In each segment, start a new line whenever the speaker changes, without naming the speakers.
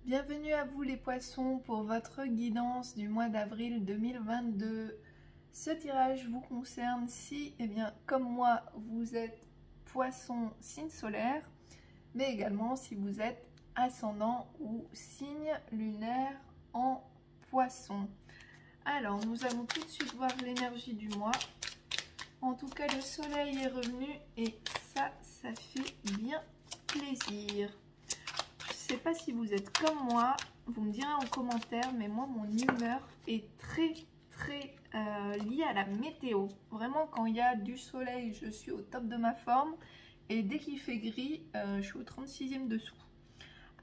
Bienvenue à vous les poissons pour votre guidance du mois d'avril 2022. Ce tirage vous concerne si, comme moi, vous êtes poisson signe solaire, mais également si vous êtes ascendant ou signe lunaire en poisson. Alors, nous allons tout de suite voir l'énergie du mois. En tout cas, le soleil est revenu et ça fait bien plaisir. Je ne sais pas si vous êtes comme moi, vous me direz en commentaire, mais moi, mon humeur est très liée à la météo. Vraiment, quand il y a du soleil, je suis au top de ma forme. Et dès qu'il fait gris, je suis au 36e dessous.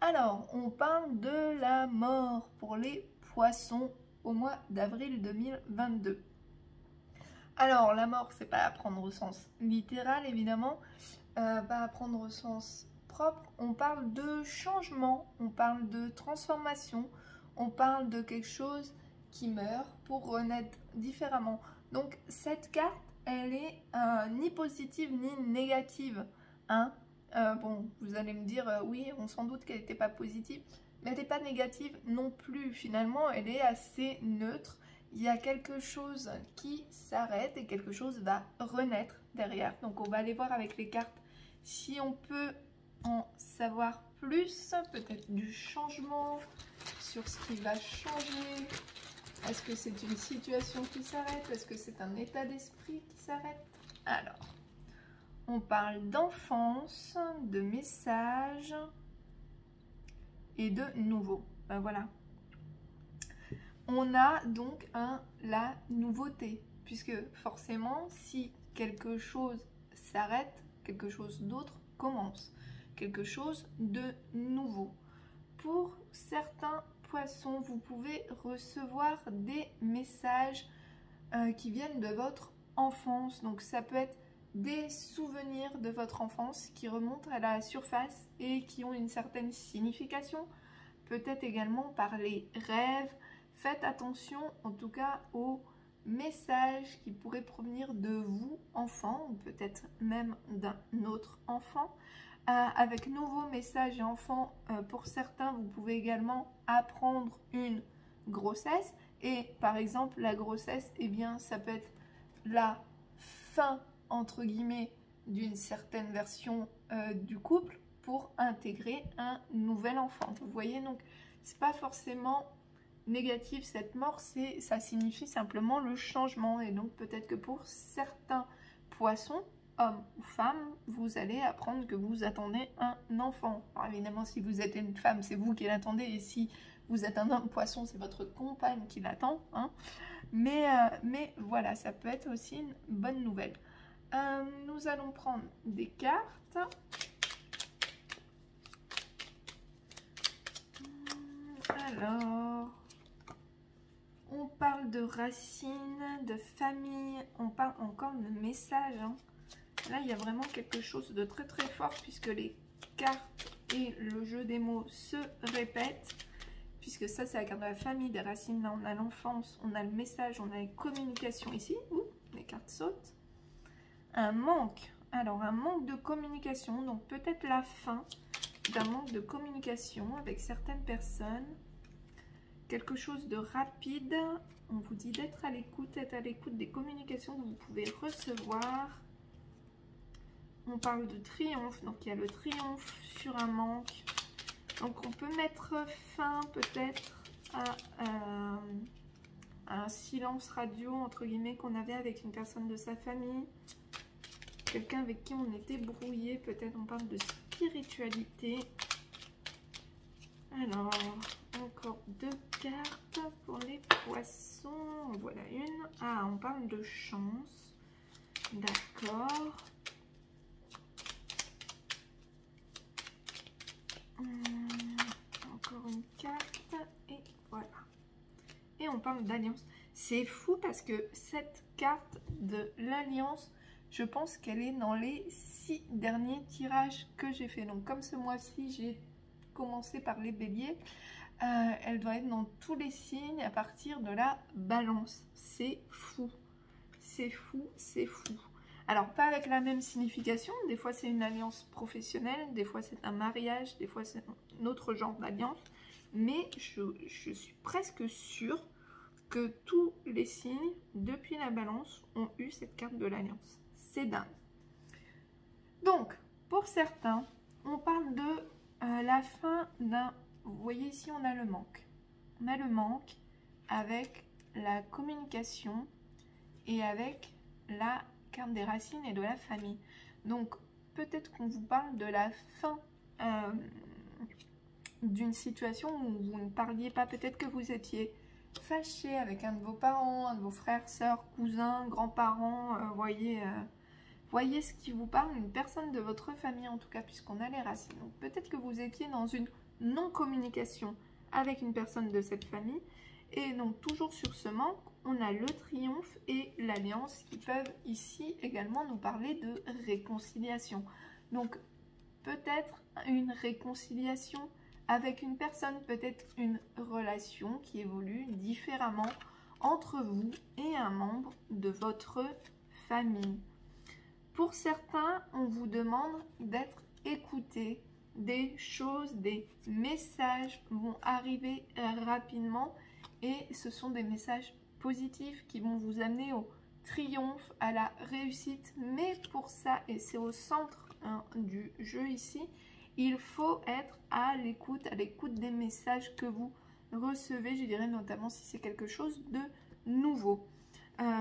Alors, on parle de la mort pour les poissons au mois d'avril 2022. Alors, la mort, c'est pas à prendre au sens littéral, évidemment, pas à prendre au sens propre. On parle de changement, on parle de transformation, on parle de quelque chose qui meurt pour renaître différemment. Donc, cette carte, elle est ni positive ni négative. Hein. Bon, vous allez me dire, oui, on s'en doute qu'elle n'était pas positive, mais elle n'est pas négative non plus. Finalement, elle est assez neutre. Il y a quelque chose qui s'arrête et quelque chose va renaître derrière. Donc on va aller voir avec les cartes si on peut en savoir plus, peut-être du changement, sur ce qui va changer. Est-ce que c'est une situation qui s'arrête? Est-ce que c'est un état d'esprit qui s'arrête? Alors, on parle d'enfance, de messages et de nouveau. Ben voilà. On a donc la nouveauté, puisque forcément, si quelque chose s'arrête, quelque chose d'autre commence, quelque chose de nouveau. Pour certains poissons, vous pouvez recevoir des messages qui viennent de votre enfance. Donc ça peut être des souvenirs de votre enfance qui remontent à la surface et qui ont une certaine signification. Peut-être également par les rêves. Faites attention en tout cas aux messages qui pourraient provenir de vous, enfant, ou peut-être même d'un autre enfant. Avec nouveaux messages et enfants, pour certains, vous pouvez également apprendre une grossesse. Et par exemple, la grossesse, eh bien, ça peut être la fin, entre guillemets, d'une certaine version du couple pour intégrer un nouvel enfant. Vous voyez, donc, c'est pas forcément négatif cette mort, ça signifie simplement le changement. Et donc peut-être que pour certains poissons, hommes ou femmes, vous allez apprendre que vous attendez un enfant. Alors évidemment, si vous êtes une femme, c'est vous qui l'attendez, et si vous êtes un homme poisson, c'est votre compagne qui l'attend. Hein. Mais voilà, ça peut être aussi une bonne nouvelle. Nous allons prendre des cartes. Alors, on parle de racines, de famille, on parle encore de messages. Hein. Là, il y a vraiment quelque chose de très fort puisque les cartes et le jeu des mots se répètent. Puisque ça, c'est la carte de la famille, des racines. Là, on a l'enfance, on a le message, on a les communications ici. Ouh, les cartes sautent. Un manque. Alors, un manque de communication. Donc, peut-être la fin d'un manque de communication avec certaines personnes. Quelque chose de rapide, on vous dit d'être à l'écoute des communications que vous pouvez recevoir. On parle de triomphe, donc il y a le triomphe sur un manque. Donc on peut mettre fin peut-être à un silence radio, entre guillemets, qu'on avait avec une personne de sa famille. Quelqu'un avec qui on était brouillé, peut-être on parle de spiritualité. Alors, encore deux cartes pour les poissons. Voilà une. Ah, on parle de chance. D'accord. Encore une carte. Et voilà. Et on parle d'alliance. C'est fou parce que cette carte de l'alliance, je pense qu'elle est dans les 6 derniers tirages que j'ai fait. Donc, comme ce mois-ci, j'ai commencé par les béliers, elle doit être dans tous les signes à partir de la balance. C'est fou, c'est fou, c'est fou. Alors pas avec la même signification, des fois c'est une alliance professionnelle, des fois c'est un mariage, des fois c'est un autre genre d'alliance, mais je suis presque sûre que tous les signes, depuis la balance, ont eu cette carte de l'alliance. C'est dingue. Donc, pour certains, on parle de la fin d'un... Vous voyez ici, on a le manque. On a le manque avec la communication et avec la carte des racines et de la famille. Donc, peut-être qu'on vous parle de la fin d'une situation où vous ne parliez pas. Peut-être que vous étiez fâché avec un de vos parents, un de vos frères, sœurs, cousins, grands-parents, voyez ce qui vous parle, une personne de votre famille en tout cas, puisqu'on a les racines. Donc peut-être que vous étiez dans une non-communication avec une personne de cette famille. Et donc toujours sur ce manque, on a le triomphe et l'alliance qui peuvent ici également nous parler de réconciliation. Donc peut-être une réconciliation avec une personne, peut-être une relation qui évolue différemment entre vous et un membre de votre famille. Pour certains, on vous demande d'être écouté. Des choses, des messages vont arriver rapidement et ce sont des messages positifs qui vont vous amener au triomphe, à la réussite. Mais pour ça, et c'est au centre du jeu ici, il faut être à l'écoute des messages que vous recevez, je dirais notamment si c'est quelque chose de nouveau.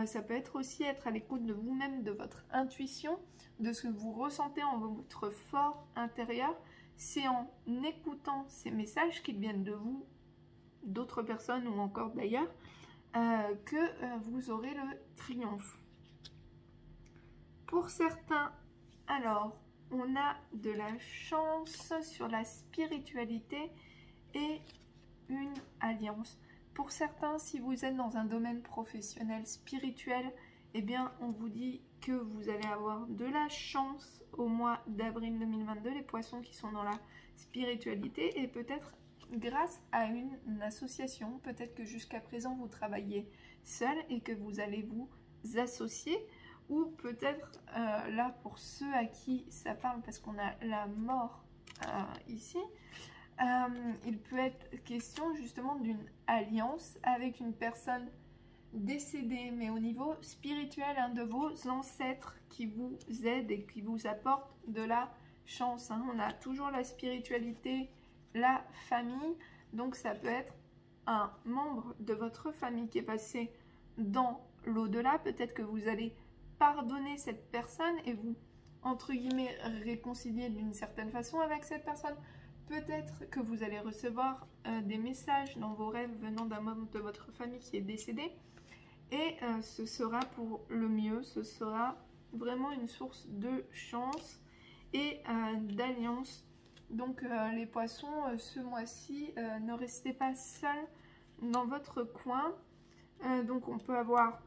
Ça peut être aussi être à l'écoute de vous-même, de votre intuition, de ce que vous ressentez en votre fort intérieur. C'est en écoutant ces messages qui viennent de vous, d'autres personnes ou encore d'ailleurs, que vous aurez le triomphe. Pour certains, alors, on a de la chance sur la spiritualité et une alliance. Pour certains, si vous êtes dans un domaine professionnel spirituel, eh bien, on vous dit que vous allez avoir de la chance au mois d'avril 2022, les poissons qui sont dans la spiritualité, et peut-être grâce à une association, peut-être que jusqu'à présent vous travaillez seul et que vous allez vous associer, ou peut-être là pour ceux à qui ça parle, parce qu'on a la mort ici, il peut être question justement d'une alliance avec une personne décédée, mais au niveau spirituel, un de vos ancêtres qui vous aide et qui vous apporte de la chance. On a toujours la spiritualité, la famille, donc ça peut être un membre de votre famille qui est passé dans l'au-delà. Peut-être que vous allez pardonner cette personne et vous, entre guillemets, réconcilier d'une certaine façon avec cette personne. Peut-être que vous allez recevoir des messages dans vos rêves venant d'un membre de votre famille qui est décédé. Et ce sera pour le mieux, ce sera vraiment une source de chance et d'alliance. Donc les poissons, ce mois-ci, ne restez pas seuls dans votre coin. Donc on peut avoir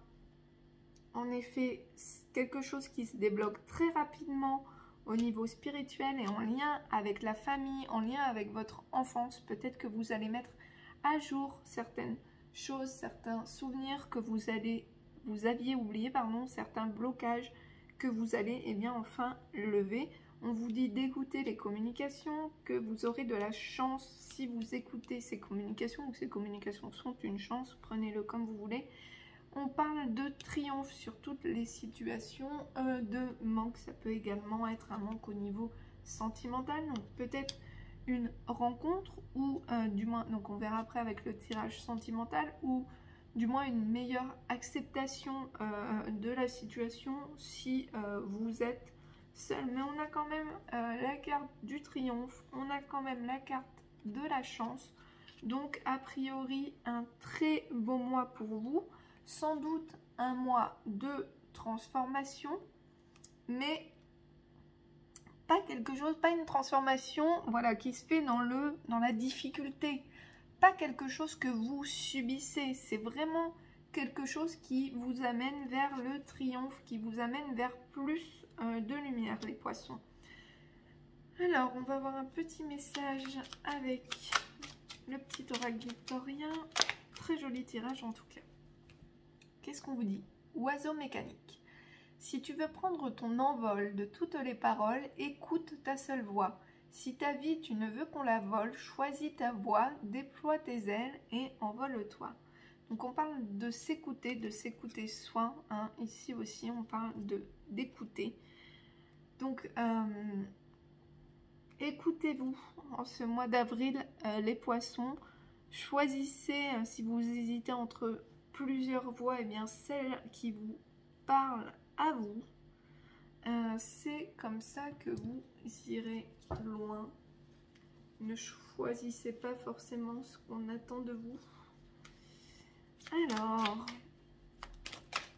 en effet quelque chose qui se débloque très rapidement au niveau spirituel et en lien avec la famille, en lien avec votre enfance. Peut-être que vous allez mettre à jour certaines choses, certains souvenirs que vous aviez oubliés, certains blocages que vous allez enfin lever. On vous dit d'écouter les communications, que vous aurez de la chance si vous écoutez ces communications, ou que ces communications sont une chance, prenez-le comme vous voulez. On parle de triomphe sur toutes les situations de manque. Ça peut également être un manque au niveau sentimental, donc peut-être une rencontre ou du moins, donc on verra après avec le tirage sentimental, ou du moins une meilleure acceptation de la situation si vous êtes seul. Mais on a quand même la carte du triomphe, on a quand même la carte de la chance. Donc a priori un très beau mois pour vous. Sans doute un mois de transformation, mais pas quelque chose, pas une transformation qui se fait dans la difficulté, pas quelque chose que vous subissez, c'est vraiment quelque chose qui vous amène vers le triomphe, qui vous amène vers plus de lumière, les poissons. Alors, on va avoir un petit message avec le petit oracle victorien, très joli tirage en tout cas. Qu'est-ce qu'on vous dit? Oiseau mécanique. Si tu veux prendre ton envol de toutes les paroles, écoute ta seule voix. Si ta vie, tu ne veux qu'on la vole, choisis ta voie, déploie tes ailes et envole-toi. Donc on parle de s'écouter soi. Hein. Ici aussi, on parle d'écouter. Donc, écoutez-vous en ce mois d'avril, les poissons. Choisissez, si vous hésitez entre plusieurs voies, et bien celle qui vous parle à vous. C'est comme ça que vous irez loin. Ne choisissez pas forcément ce qu'on attend de vous. Alors,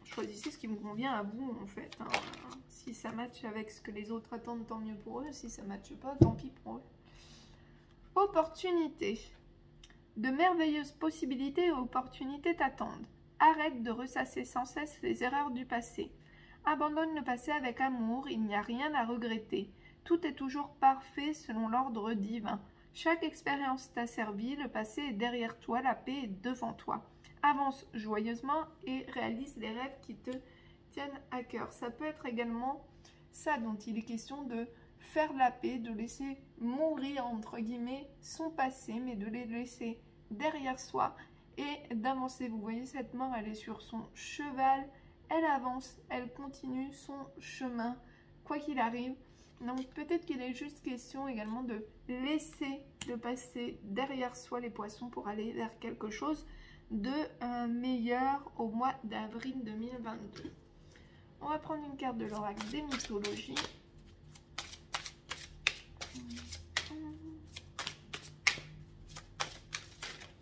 choisissez ce qui vous convient à vous en fait. Hein. Si ça matche avec ce que les autres attendent, tant mieux pour eux. Si ça ne matche pas, tant pis pour eux. Opportunité. De merveilleuses possibilités et opportunités t'attendent. Arrête de ressasser sans cesse les erreurs du passé. Abandonne le passé avec amour, il n'y a rien à regretter. Tout est toujours parfait selon l'ordre divin. Chaque expérience t'a servi, le passé est derrière toi, la paix est devant toi. Avance joyeusement et réalise les rêves qui te tiennent à cœur. Ça peut être également ça dont il est question, de faire la paix, de laisser mourir entre guillemets son passé, mais de les laisser derrière soi et d'avancer. Vous voyez, cette mort, elle est sur son cheval, elle avance, elle continue son chemin, quoi qu'il arrive. Donc peut-être qu'il est juste question également de laisser le passé derrière soi, les poissons, pour aller vers quelque chose de meilleur au mois d'avril 2022. On va prendre une carte de l'oracle des mythologies.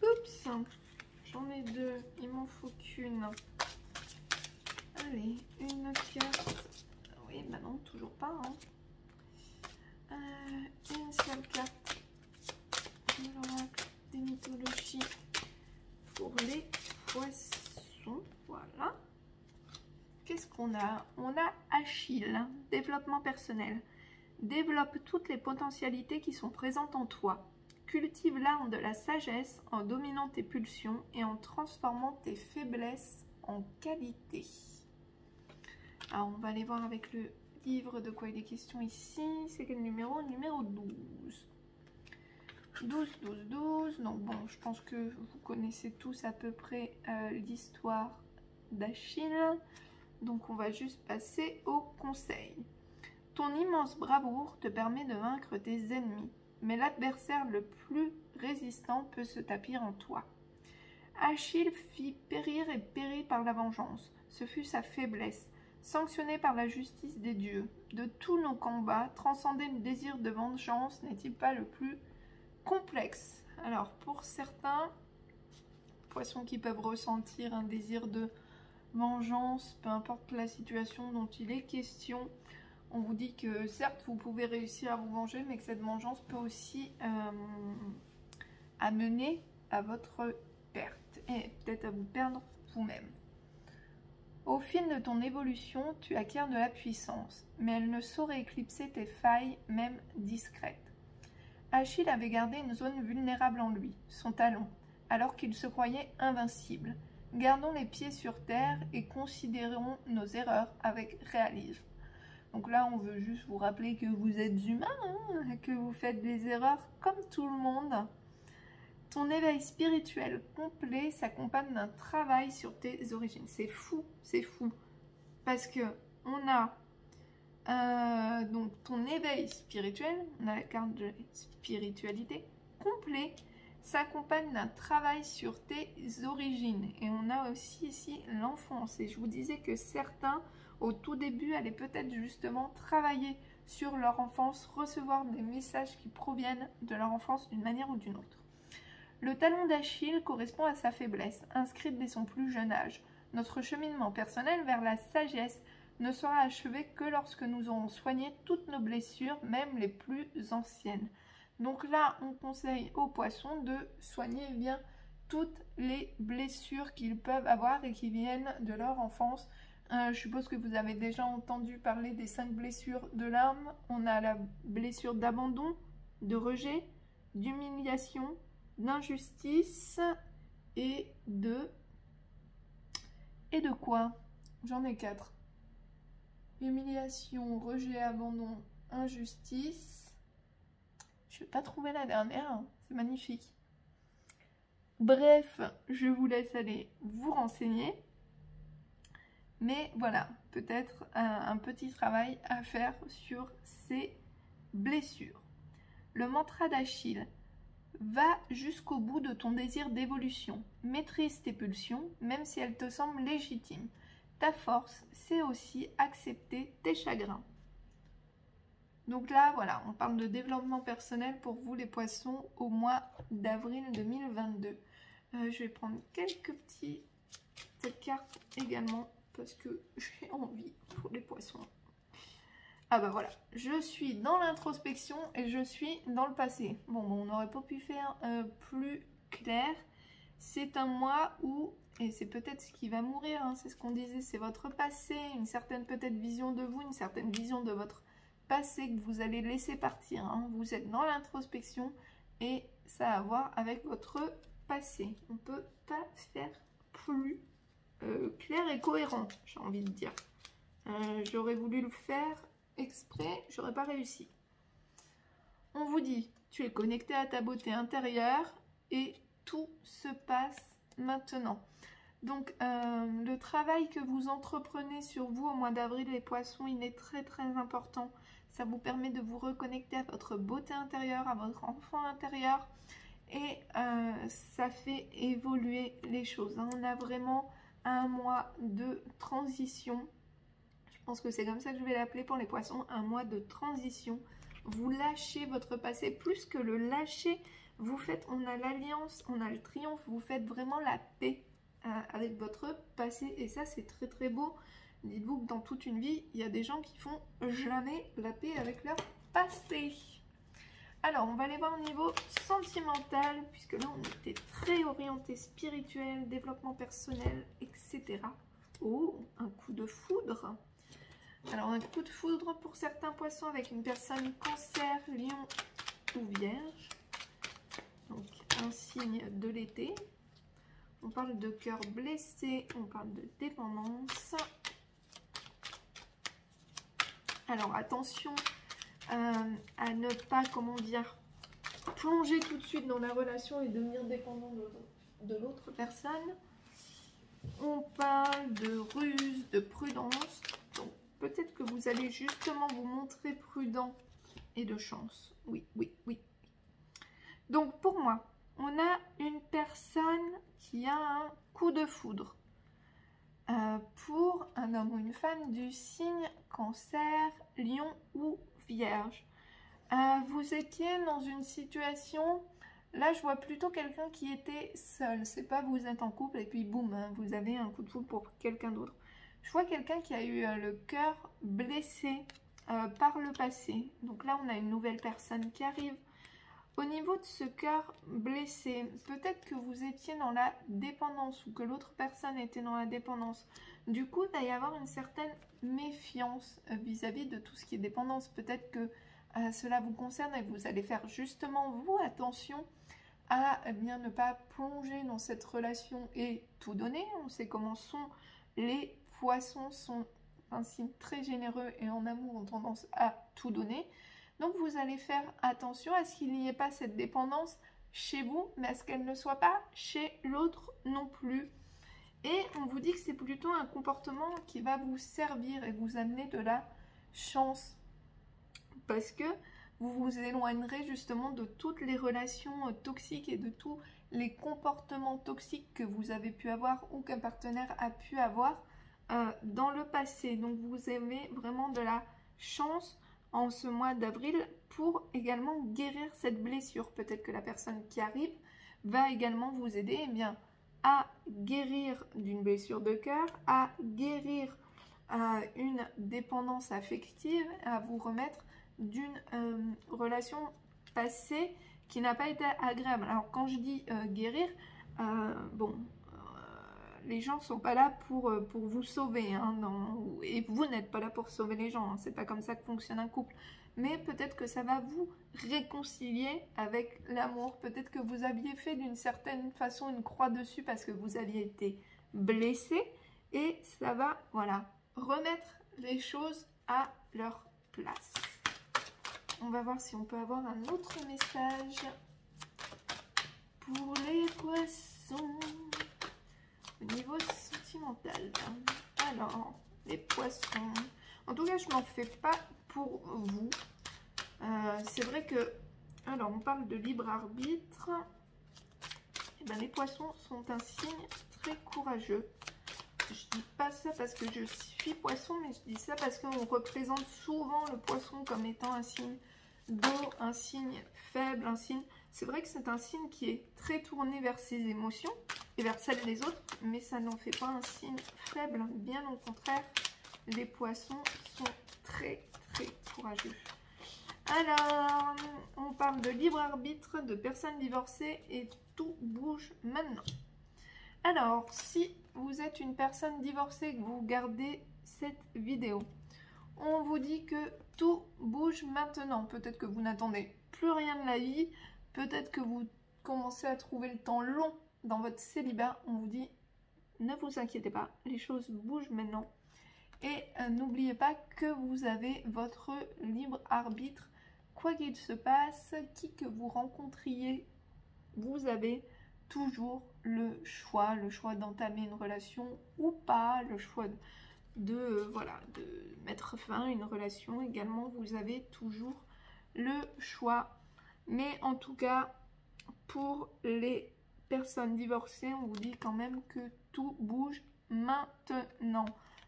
Oups, j'en ai deux, il m'en faut qu'une. Allez, une carte. Oui, bah non, toujours pas. Hein. Une seule carte de l'oracle des mythologies pour les poissons. Voilà. Qu'est-ce qu'on a? On a Achille, développement personnel. Développe toutes les potentialités qui sont présentes en toi. Cultive l'art de la sagesse en dominant tes pulsions et en transformant tes faiblesses en qualité. Alors, on va aller voir avec le livre de quoi il est question ici. C'est quel numéro? Numéro 12. 12, 12, 12. Donc bon, je pense que vous connaissez tous à peu près l'histoire d'Achille. Donc on va juste passer au conseil. Ton immense bravoure te permet de vaincre tes ennemis, mais l'adversaire le plus résistant peut se tapir en toi. Achille fit périr et périt par la vengeance. Ce fut sa faiblesse, sanctionnée par la justice des dieux. De tous nos combats, transcender le désir de vengeance n'est-il pas le plus complexe? Alors pour certains poissons qui peuvent ressentir un désir de vengeance, peu importe la situation dont il est question, on vous dit que certes vous pouvez réussir à vous venger, mais que cette vengeance peut aussi amener à votre perte et peut-être à vous perdre vous-même. Au fil de ton évolution, tu acquiers de la puissance, mais elle ne saurait éclipser tes failles, même discrètes. Achille avait gardé une zone vulnérable en lui, son talon, alors qu'il se croyait invincible. Gardons les pieds sur terre et considérons nos erreurs avec réalisme. Donc là, on veut juste vous rappeler que vous êtes humain, hein, que vous faites des erreurs comme tout le monde. Ton éveil spirituel complet s'accompagne d'un travail sur tes origines. C'est fou, parce que on a donc ton éveil spirituel, on a la carte de spiritualité complet, s'accompagne d'un travail sur tes origines. Et on a aussi ici l'enfance. Et je vous disais que certains, au tout début, allaient peut-être justement travailler sur leur enfance, recevoir des messages qui proviennent de leur enfance d'une manière ou d'une autre. Le talon d'Achille correspond à sa faiblesse, inscrite dès son plus jeune âge. Notre cheminement personnel vers la sagesse ne sera achevé que lorsque nous aurons soigné toutes nos blessures, même les plus anciennes. Donc là, on conseille aux poissons de soigner bien toutes les blessures qu'ils peuvent avoir et qui viennent de leur enfance. Je suppose que vous avez déjà entendu parler des 5 blessures de l'âme. On a la blessure d'abandon, de rejet, d'humiliation, d'injustice et de quoi? J'en ai 4. Humiliation, rejet, abandon, injustice Je n'ai pas trouvé la dernière, hein. C'est magnifique. Bref, je vous laisse aller vous renseigner. Mais voilà, peut-être un petit travail à faire sur ces blessures. Le mantra d'Achille. Va jusqu'au bout de ton désir d'évolution. Maîtrise tes pulsions, même si elles te semblent légitimes. Ta force, c'est aussi accepter tes chagrins. Donc là, voilà, on parle de développement personnel pour vous les poissons au mois d'avril 2022. Je vais prendre quelques petites cartes également parce que j'ai envie pour les poissons. Ah bah voilà, je suis dans l'introspection et je suis dans le passé. Bon, on n'aurait pas pu faire plus clair. C'est un mois où, et c'est peut-être ce qui va mourir, hein, c'est ce qu'on disait, c'est votre passé, une certaine peut-être vision de vous, une certaine vision de votre passé que vous allez laisser partir. Hein. Vous êtes dans l'introspection et ça a à voir avec votre passé. On ne peut pas faire plus clair et cohérent, j'ai envie de dire. J'aurais voulu le faire exprès, j'aurais pas réussi. On vous dit, tu es connecté à ta beauté intérieure et tout se passe maintenant. Donc le travail que vous entreprenez sur vous au mois d'avril, les poissons, il est très très important. Ça vous permet de vous reconnecter à votre beauté intérieure, à votre enfant intérieur et ça fait évoluer les choses. Hein. On a vraiment un mois de transition. Je pense que c'est comme ça que je vais l'appeler pour les poissons, un mois de transition. Vous lâchez votre passé, plus que le lâcher, vous faites, on a l'alliance, on a le triomphe, vous faites vraiment la paix avec votre passé. Et ça, c'est très très beau. Dites-vous que dans toute une vie, il y a des gens qui font jamais la paix avec leur passé. Alors, on va aller voir au niveau sentimental, puisque là, on était très orienté spirituel, développement personnel, etc. Oh, un coup de foudre. Alors, un coup de foudre pour certains poissons avec une personne cancer, lion ou vierge. Donc, un signe de l'été. On parle de cœur blessé, on parle de dépendance. Alors, attention à ne pas, comment dire, plonger tout de suite dans la relation et devenir dépendant de l'autre personne. On parle de ruse, de prudence. Donc, peut-être que vous allez justement vous montrer prudent et de chance. Oui, oui, oui. Donc, pour moi, on a une personne qui a un coup de foudre. Pour un homme ou une femme du signe cancer, lion ou vierge. Vous étiez dans une situation, là je vois plutôt quelqu'un qui était seul. C'est pas vous êtes en couple et puis boum, hein, vous avez un coup de foudre pour quelqu'un d'autre. Je vois quelqu'un qui a eu le cœur blessé par le passé. Donc là on a une nouvelle personne qui arrive. Au niveau de ce cœur blessé, peut-être que vous étiez dans la dépendance ou que l'autre personne était dans la dépendance. Du coup, il va y avoir une certaine méfiance vis-à-vis de tout ce qui est dépendance. Peut-être que cela vous concerne et vous allez faire justement, vous, attention à bien ne pas plonger dans cette relation et tout donner. On sait comment sont les poissons, sont un signe très généreux et en amour ont tendance à tout donner. Donc, vous allez faire attention à ce qu'il n'y ait pas cette dépendance chez vous, mais à ce qu'elle ne soit pas chez l'autre non plus. Et on vous dit que c'est plutôt un comportement qui va vous servir et vous amener de la chance. Parce que vous vous éloignerez justement de toutes les relations toxiques et de tous les comportements toxiques que vous avez pu avoir ou qu'un partenaire a pu avoir dans le passé. Donc, vous avez vraiment de la chance en ce mois d'avril pour également guérir cette blessure. Peut-être que la personne qui arrive va également vous aider bien, à guérir d'une blessure de cœur, à guérir une dépendance affective, à vous remettre d'une relation passée qui n'a pas été agréable. Alors quand je dis guérir, les gens ne sont pas là pour vous sauver, hein, et vous n'êtes pas là pour sauver les gens, hein, c'est pas comme ça que fonctionne un couple. Mais peut-être que ça va vous réconcilier avec l'amour, peut-être que vous aviez fait d'une certaine façon une croix dessus parce que vous aviez été blessé, et ça va, voilà, remettre les choses à leur place. On va voir si on peut avoir un autre message pour les poissons au niveau sentimental. Alors, les poissons. En tout cas, je m'en fais pas pour vous. C'est vrai que... Alors, on parle de libre arbitre. Et ben, les poissons sont un signe très courageux. Je dis pas ça parce que je suis poisson, mais je dis ça parce qu'on représente souvent le poisson comme étant un signe d'eau, un signe faible, un signe... C'est vrai que c'est un signe qui est très tourné vers ses émotions et vers celles des autres, mais ça n'en fait pas un signe faible. Bien au contraire, les poissons sont très courageux. Alors, on parle de libre arbitre, de personnes divorcées et tout bouge maintenant. Alors, si vous êtes une personne divorcée et que vous regardez cette vidéo, on vous dit que tout bouge maintenant. Peut-être que vous n'attendez plus rien de la vie, peut-être que vous commencez à trouver le temps long dans votre célibat. On vous dit, ne vous inquiétez pas, les choses bougent maintenant. Et n'oubliez pas que vous avez votre libre arbitre. Quoi qu'il se passe, qui que vous rencontriez, vous avez toujours le choix d'entamer une relation ou pas, le choix de mettre fin à une relation également, vous avez toujours le choix. Mais en tout cas, pour les personnes divorcées, on vous dit quand même que tout bouge maintenant.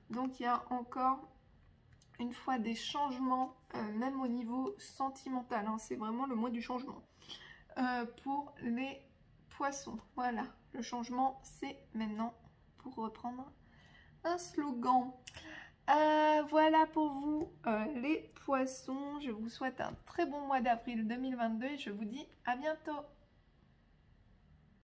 Donc il y a encore une fois des changements, même au niveau sentimental, hein, c'est vraiment le mois du changement. Pour les poissons, voilà, le changement c'est maintenant, pour reprendre un slogan. Voilà pour vous les poissons, je vous souhaite un très bon mois d'avril 2022 et je vous dis à bientôt.